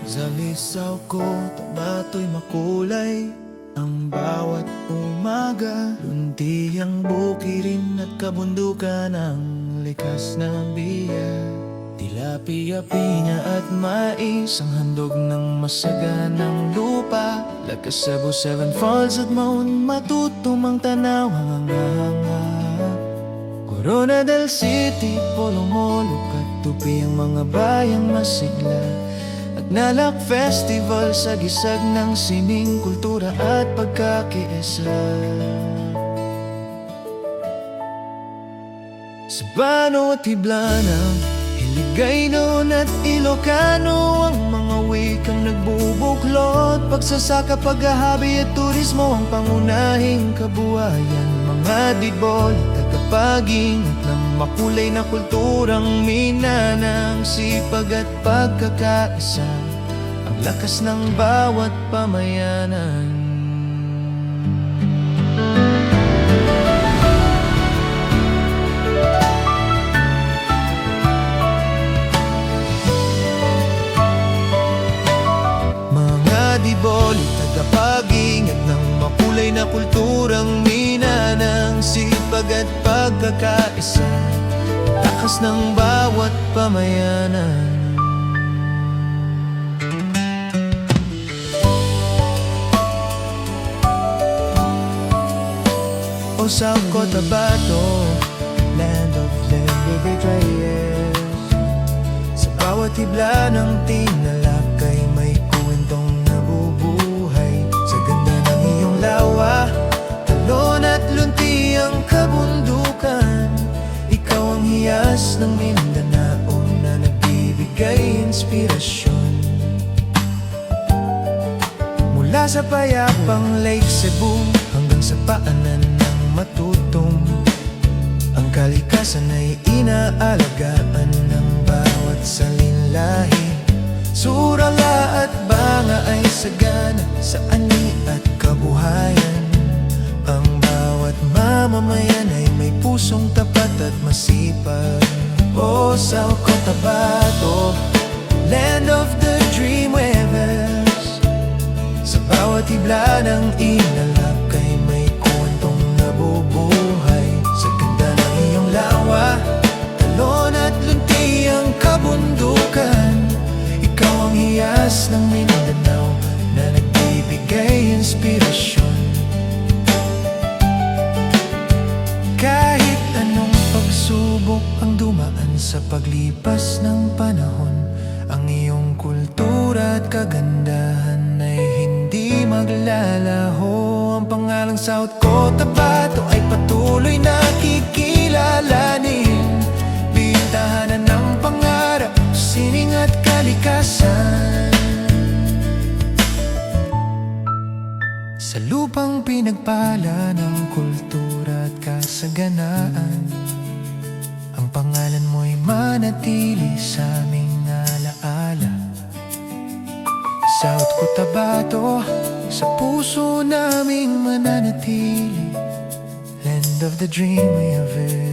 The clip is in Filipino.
Sa lisaw ko, tomato'y makulay. Ang bawat umaga, lunti ang bukirin at kabundukan ang likas na biya. Tilapia, pinya at mais, ang handog ng masaganang lupa. Like a Cebu, Seven Falls at Mount Matutumang tanaw hanga-hanga. Corona del City, Polong-Olok at Tupi ang mga bayang masigla. Nalak Festival sa gisag ng sining, kultura at pagkakiisa. Cebuano at Hiblana, Hiligaynon at Ilocano, ang mga wikang nagbubuklod. Pagsasaka, paghahabi at turismo ang pangunahing kabuhayan. Mga dibol, tagapag-ingat ng makulay na kulturang mina ng sipag at pagkakaisa, ang lakas ng bawat pamayanan. Mga diboli, tagapag-ingat ng makulay na kulturang mina ng sipag at pagkakaisa, lakas ng bawat pamayanan. O South Cotabato, land of Libre Reyes. Sa bawat hibla ng tinalakay, may kwentong nabubuhay. Sa ganda ng iyong lawa, talon at lunti ang kabundukan. Ikaw ang hiyas ng Mindanao na nagbibigay inspirasyon. Mula sa payapang Lake Cebu hanggang sa paanan ng Matutong, ang kalikasan ay inaalagaan ng bawat salinlahi. Surala at banga ay sagana sa ani at kabuhayan. Ang bawat mamamayan ay may pusong tapat at masipag. O South Cotabato, land of the dream weavers. Sa bawat hibla ng inalak ay may kwentong nabubuhay. Sa ganda ng iyong lawa, talon at lunti ang kabundukan. Ikaw ang hiyas ng Mindanao na nagbibigay inspirasyon. Kahit anong pagsubok ang dumaan sa paglipas ng panahon, ang iyong kultura at kagandahan ay hindi maglalaho. Ang pangalang South Cotabato ay patuloy na kikilalanin, bintahanan ng pangarap, sining at kalikasan. Sa lupang pinagpala ng kultura at kasaganaan, ang pangalan mo'y manatili sa aming alaala. South Cotabato, sa puso naming mananatili, land of the dream weavers.